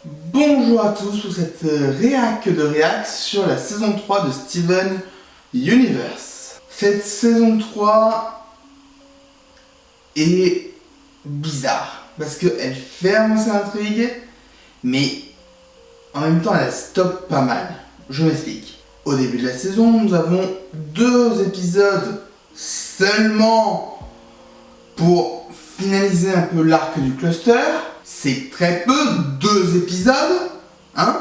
Bonjour à tous pour cette réac de réac sur la saison 3 de Steven Universe. Cette saison 3 est bizarre parce qu'elle fait avancer l'intrigue, mais en même temps elle stoppe pas mal. Je m'explique. Au début de la saison, nous avons 2 épisodes seulement pour finaliser un peu l'arc du cluster. C'est très peu, 2 épisodes, hein.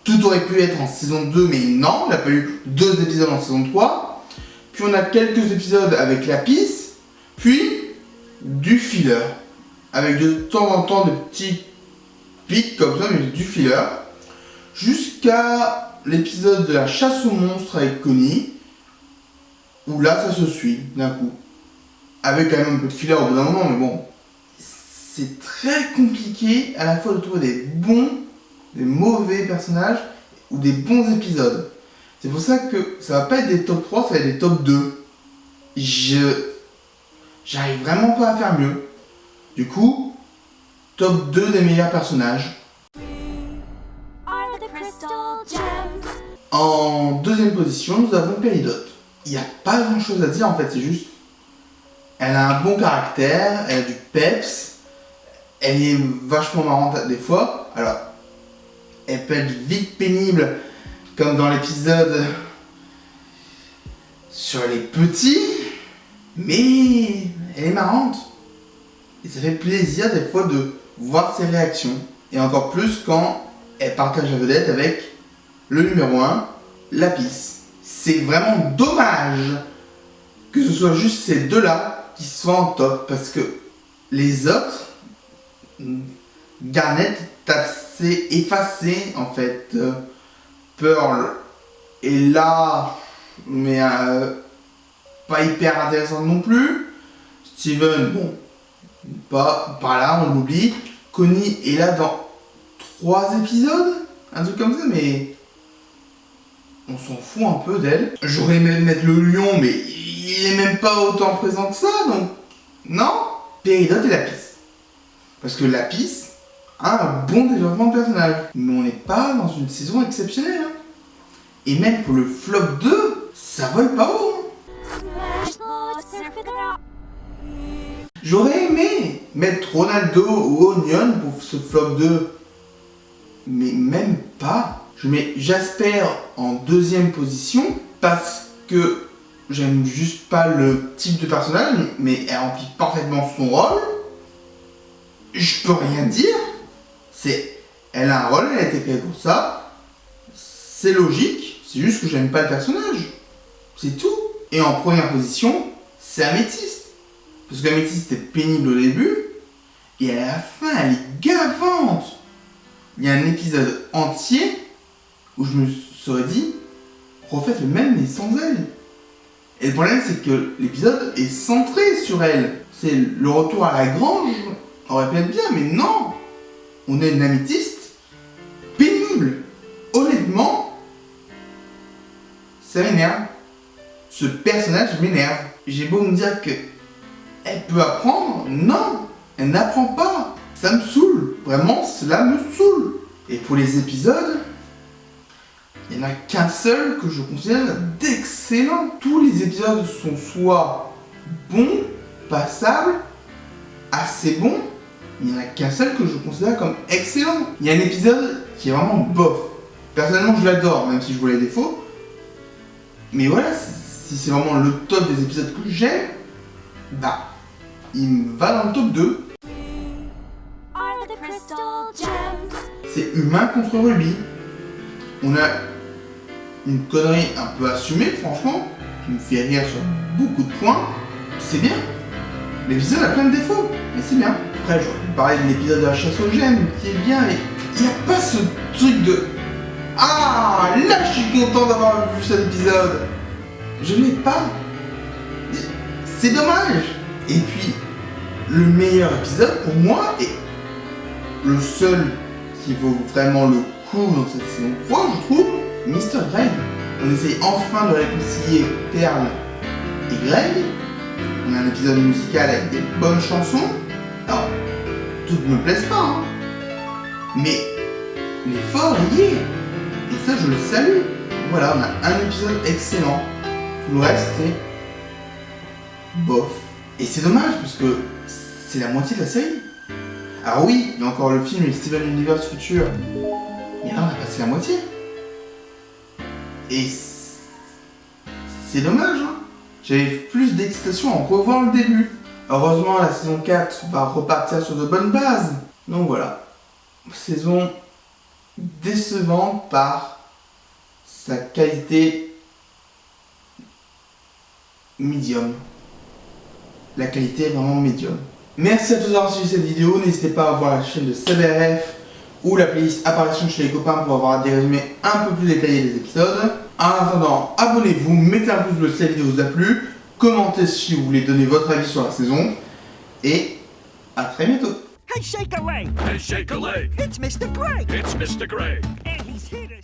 Tout aurait pu être en saison 2, mais non, il a fallu 2 épisodes en saison 3. Puis on a quelques épisodes avec Lapis, puis du filler, avec de temps en temps de petits pics comme ça, mais du filler, jusqu'à l'épisode de la chasse aux monstres avec Connie, où là ça se suit d'un coup, avec quand même un peu de filler au bout d'un moment, mais bon. C'est très compliqué à la fois de trouver des bons, des mauvais personnages ou des bons épisodes. C'est pour ça que ça va pas être des top 3, ça va être des top 2. J'arrive vraiment pas à faire mieux. Du coup, top 2 des meilleurs personnages. En deuxième position, nous avons Péridot. Il n'y a pas grand chose à dire en fait, c'est juste... Elle a un bon caractère, elle a du peps. Elle est vachement marrante des fois. Alors, elle peut être vite pénible, comme dans l'épisode sur les petits, mais elle est marrante. Et ça fait plaisir des fois de voir ses réactions. Et encore plus quand elle partage la vedette avec le numéro 1, Lapis. C'est vraiment dommage que ce soit juste ces deux-là qui soient en top, parce que les autres... Garnet est assez effacé en fait. Pearl est là, mais pas hyper intéressante non plus. Steven, bon, pas là, on l'oublie. Connie est là dans 3 épisodes, un truc comme ça, mais on s'en fout un peu d'elle. J'aurais aimé mettre le lion, mais il est même pas autant présent que ça, donc non. Péridot et Lapis. Parce que Lapis a un bon développement de personnage. Mais on n'est pas dans une saison exceptionnelle. Hein. Et même pour le flop 2, ça vole pas haut. Hein. J'aurais aimé mettre Ronaldo ou Onion pour ce flop 2. Mais même pas. Je mets Jasper en deuxième position parce que j'aime juste pas le type de personnage, mais elle remplit parfaitement son rôle. Je peux rien dire. Elle a un rôle, elle a été créée pour ça. C'est logique. C'est juste que j'aime pas le personnage. C'est tout. Et en première position, c'est Améthyste. Parce qu'Améthyste était pénible au début. Et à la fin, elle est gavante. Il y a un épisode entier où je me serais dit, refaites le même mais sans elle. Et le problème, c'est que l'épisode est centré sur elle. C'est le retour à la grange. Aurait pu être bien, mais non. On a une améthyste pénible. Honnêtement, ça m'énerve. Ce personnage m'énerve. J'ai beau me dire que elle peut apprendre, non, elle n'apprend pas. Ça me saoule. Vraiment, cela me saoule. Et pour les épisodes, il n'y en a qu'un seul que je considère d'excellent. Tous les épisodes sont soit bons, passables, assez bons. Il n'y en a qu'un seul que je considère comme excellent. Il y a un épisode qui est vraiment bof. Personnellement, je l'adore, même si je vois les défauts. Mais voilà, si c'est vraiment le top des épisodes que j'aime, bah, il me va dans le top 2. C'est Humain contre Ruby. On a une connerie un peu assumée, franchement, qui me fait rire sur beaucoup de points. C'est bien. L'épisode a plein de défauts, mais c'est bien. Après, j'aurais pu parler de l'épisode de la chasse aux gemmes, qui est bien, mais il n'y a pas ce truc de... Ah, là, je suis content d'avoir vu cet épisode. Je l'ai pas. C'est dommage. Et puis, le meilleur épisode, pour moi, et le seul qui vaut vraiment le coup dans cette saison 3, je trouve, Mr. Greg. On essaye enfin de réconcilier Pearl et Greg. On a un épisode musical avec des bonnes chansons. Alors, toutes ne me plaisent pas, hein. Mais l'effort y est. Et ça, je le salue. Voilà, on a un épisode excellent. Tout le reste, c'est bof. Et c'est dommage, parce que c'est la moitié de la série. Alors oui, il y a encore le film Steven Universe Future. Mais là, on a passé la moitié. Et c'est dommage, hein. J'avais plus d'excitation en revoyant le début. Heureusement, la saison 4 va repartir sur de bonnes bases. Donc voilà. Saison décevante par sa qualité médium. La qualité est vraiment médium. Merci à tous d'avoir suivi cette vidéo. N'hésitez pas à voir la chaîne de CBRF ou la playlist apparition chez les copains pour avoir des résumés un peu plus détaillés des épisodes. En attendant, abonnez-vous, mettez un pouce bleu si la vidéo vous a plu, commentez si vous voulez donner votre avis sur la saison, et à très bientôt. Hey, shake a leg! Hey, shake a leg! It's Mr. Greg! It's Mr. Greg! And he's here to